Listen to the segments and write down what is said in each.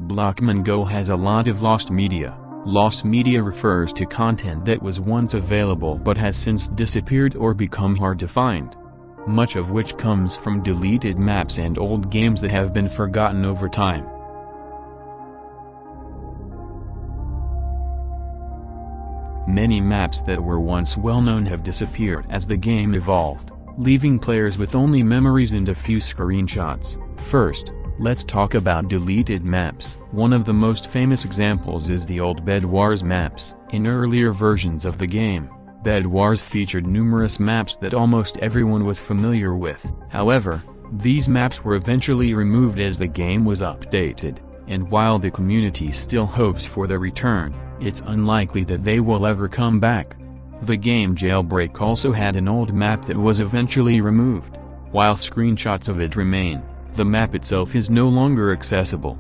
Blockman Go has a lot of lost media. Lost media refers to content that was once available but has since disappeared or become hard to find. Much of which comes from deleted maps and old games that have been forgotten over time. Many maps that were once well-known have disappeared as the game evolved, leaving players with only memories and a few screenshots. First, let's talk about deleted maps. One of the most famous examples is the old bedwars maps. In earlier versions of the game, bedwars featured numerous maps that almost everyone was familiar with. However, these maps were eventually removed as the game was updated, and while the community still hopes for their return, it's unlikely that they will ever come back. The game Jailbreak also had an old map that was eventually removed. While screenshots of it remain, the map itself is no longer accessible.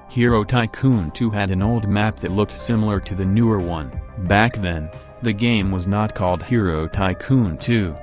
Hero Tycoon 2 had an old map that looked similar to the newer one. Back then, the game was not called Hero Tycoon 2.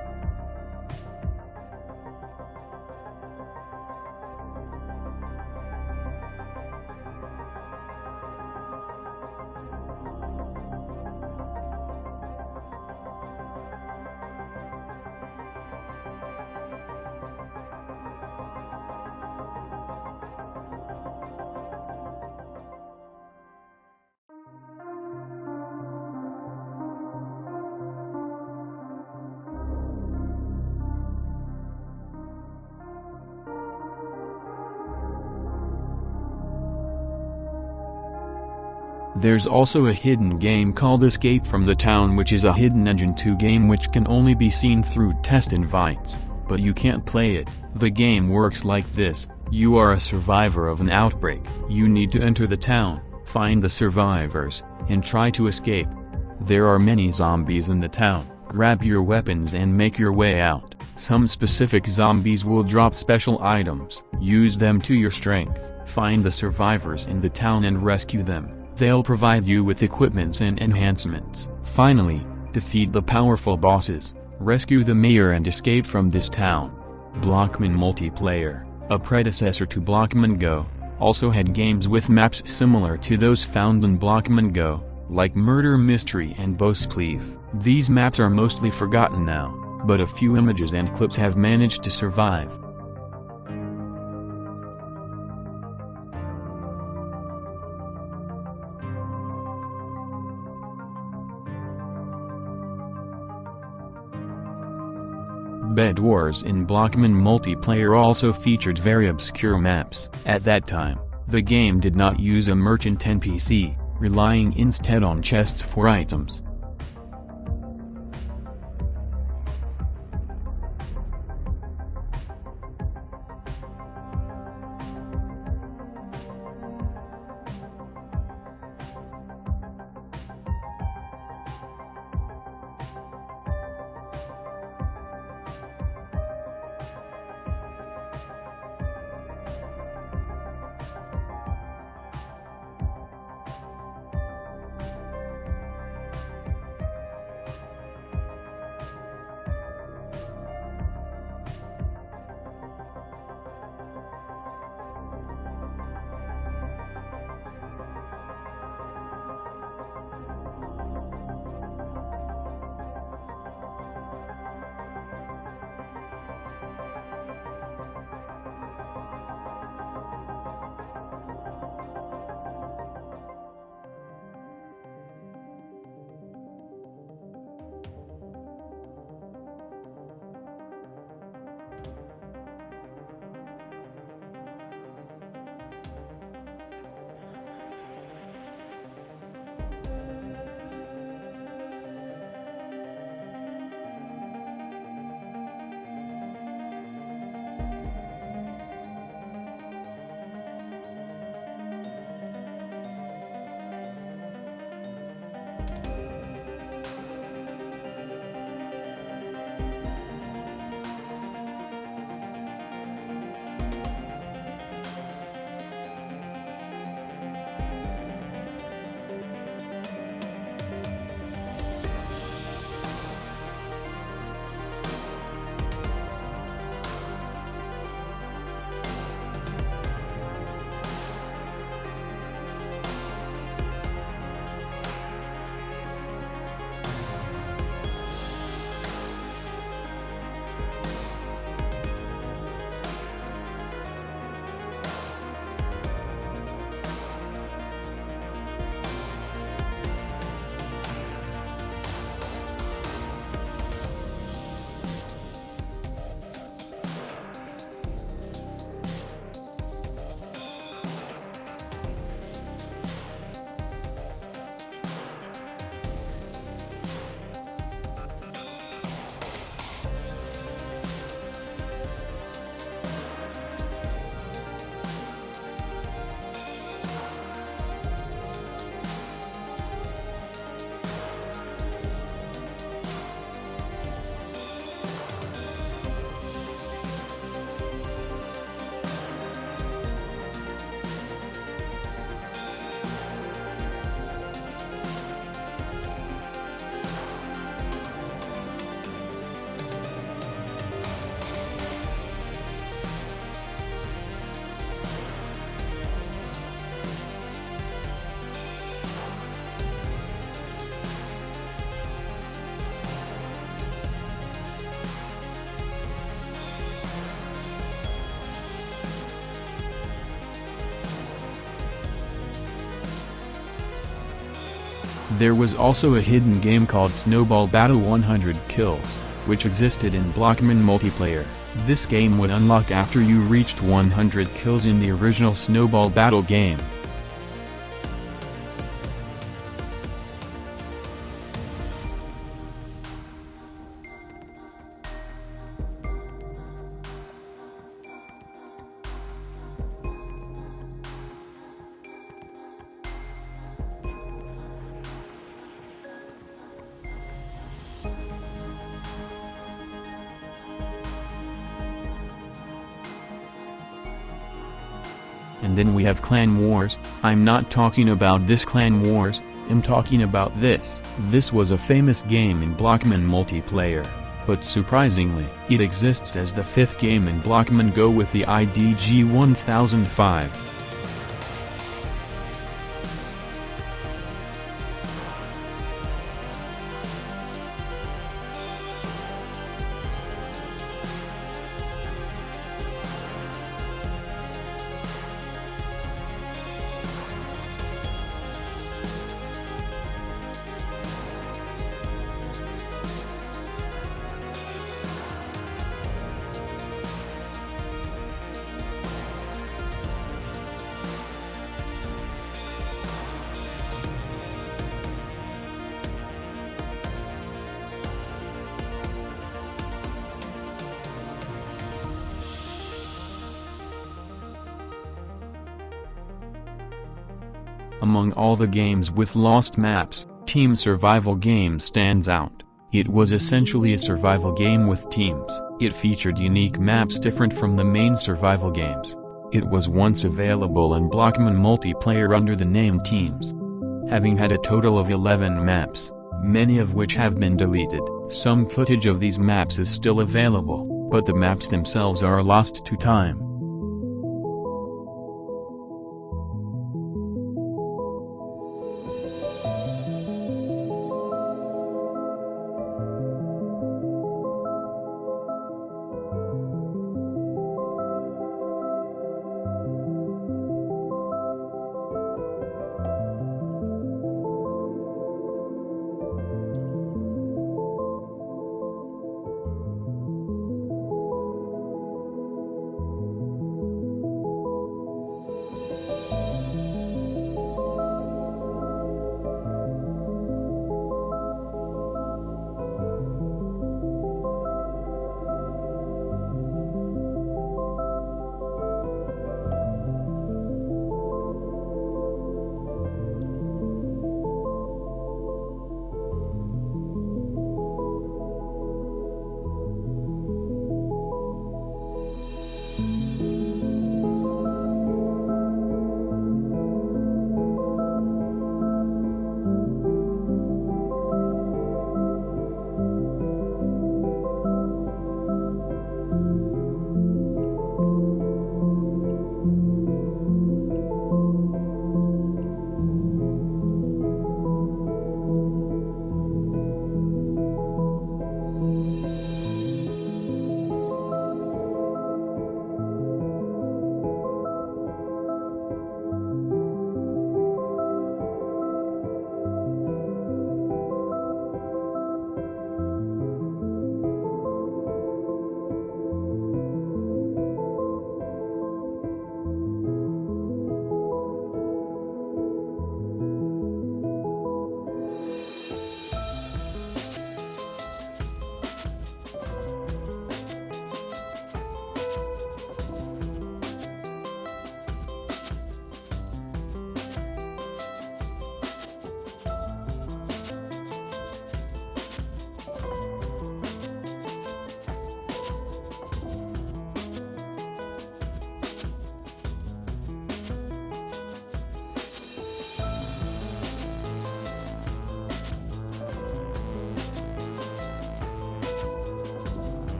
There's also a hidden game called Escape from the Town, which is a hidden Engine 2 game which can only be seen through test invites, but you can't play it. The game works like this: you are a survivor of an outbreak. You need to enter the town, find the survivors, and try to escape. There are many zombies in the town. Grab your weapons and make your way out. Some specific zombies will drop special items. Use them to your strength. Find the survivors in the town and rescue them. They'll provide you with equipments and enhancements. Finally, defeat the powerful bosses, rescue the mayor and escape from this town. Blockman Multiplayer, a predecessor to Blockman Go, also had games with maps similar to those found in Blockman Go, like Murder Mystery and Boss Cleave. These maps are mostly forgotten now, but a few images and clips have managed to survive. Bedwars in Blockman Multiplayer also featured very obscure maps. At that time, the game did not use a merchant NPC, relying instead on chests for items. There was also a hidden game called Snowball Battle 100 Kills, which existed in Blockman multiplayer. This game would unlock after you reached 100 kills in the original Snowball Battle game. And then we have Clan Wars. I'm not talking about this Clan Wars, I'm talking about this. This was a famous game in Blockman multiplayer, but surprisingly, it exists as the 5th game in Blockman Go with the ID G1005. Among all the games with lost maps, Team Survival Game stands out. It was essentially a survival game with teams. It featured unique maps different from the main survival games. It was once available in Blockman multiplayer under the name Teams. Having had a total of 11 maps, many of which have been deleted. Some footage of these maps is still available, but the maps themselves are lost to time.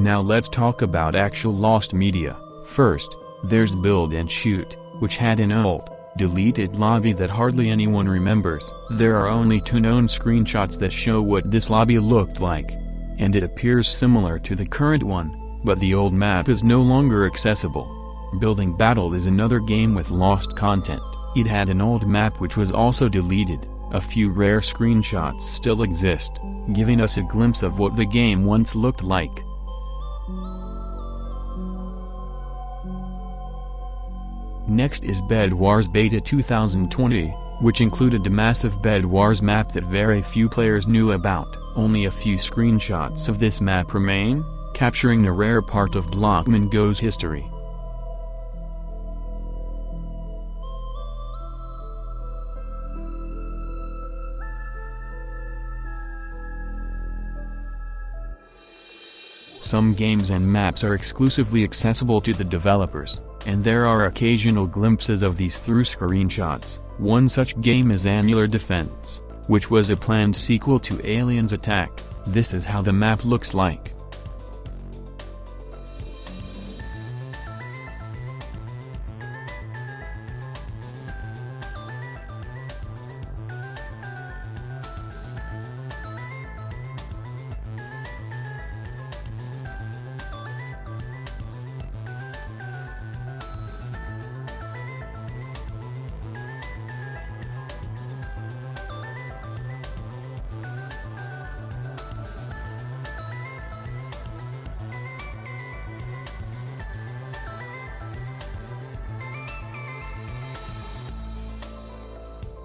Now let's talk about actual lost media. First, there's Build and Shoot, which had an old, deleted lobby that hardly anyone remembers. There are only 2 known screenshots that show what this lobby looked like, and it appears similar to the current one, but the old map is no longer accessible. Building Battle is another game with lost content. It had an old map which was also deleted. A few rare screenshots still exist, giving us a glimpse of what the game once looked like. Next is Bedwars Beta 2020, which included a massive Bedwars map that very few players knew about. Only a few screenshots of this map remain, capturing a rare part of BMGO's history. Some games and maps are exclusively accessible to the developers, and there are occasional glimpses of these through screenshots. One such game is Annular Defense, which was a planned sequel to Aliens Attack. This is how the map looks like.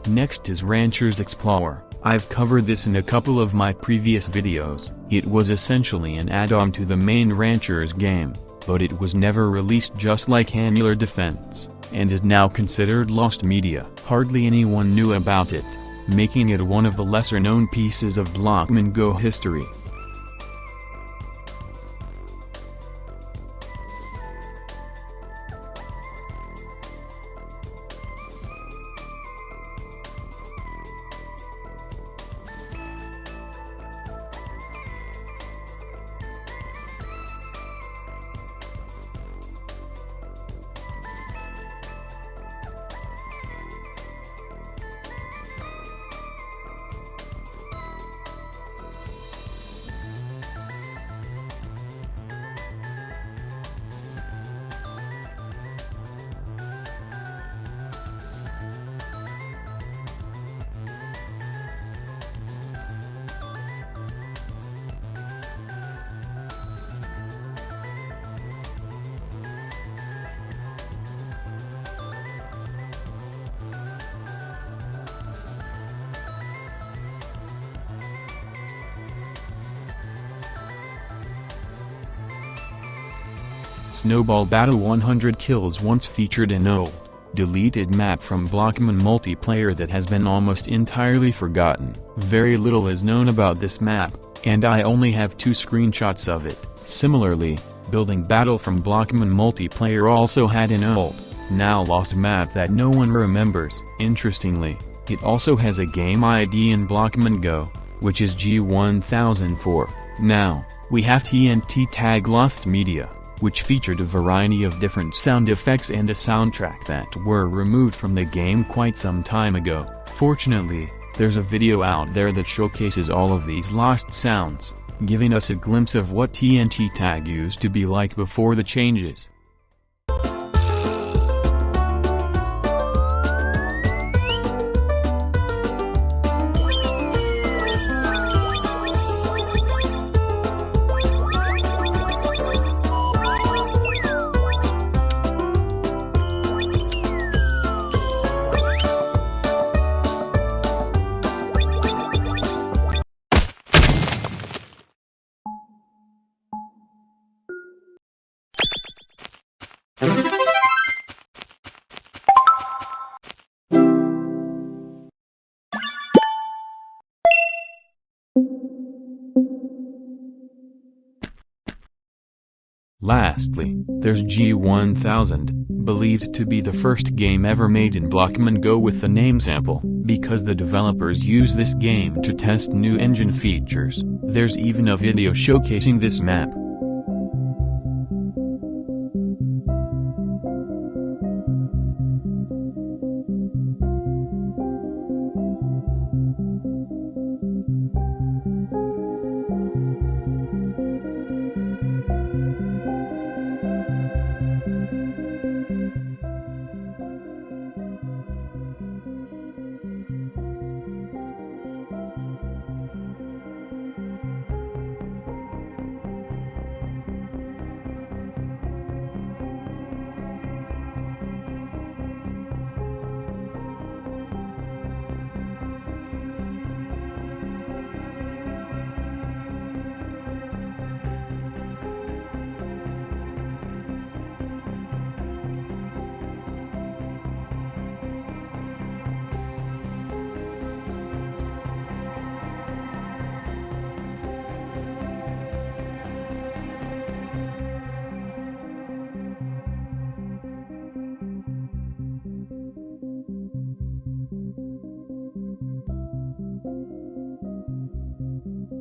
Next is Rancher's Explorer. I've covered this in a couple of my previous videos. It was essentially an add-on to the main Rancher's game, but it was never released just like Annular Defense, and is now considered lost media. Hardly anyone knew about it, making it one of the lesser-known pieces of BMGO history. Snowball Battle 100 Kills once featured an old, deleted map from Blockman multiplayer that has been almost entirely forgotten. Very little is known about this map, and I only have 2 screenshots of it. Similarly, Building Battle from Blockman multiplayer also had an old, now lost map that no one remembers. Interestingly, it also has a game ID in BMGO, which is G1004. Now, we have TNT Tag Lost Media, which featured a variety of different sound effects and a soundtrack that were removed from the game quite some time ago. Fortunately, there's a video out there that showcases all of these lost sounds, giving us a glimpse of what TNT Tag used to be like before the changes. Lastly, there's G1000, believed to be the first game ever made in BMGO with the name sample, because the developers use this game to test new engine features. There's even a video showcasing this map.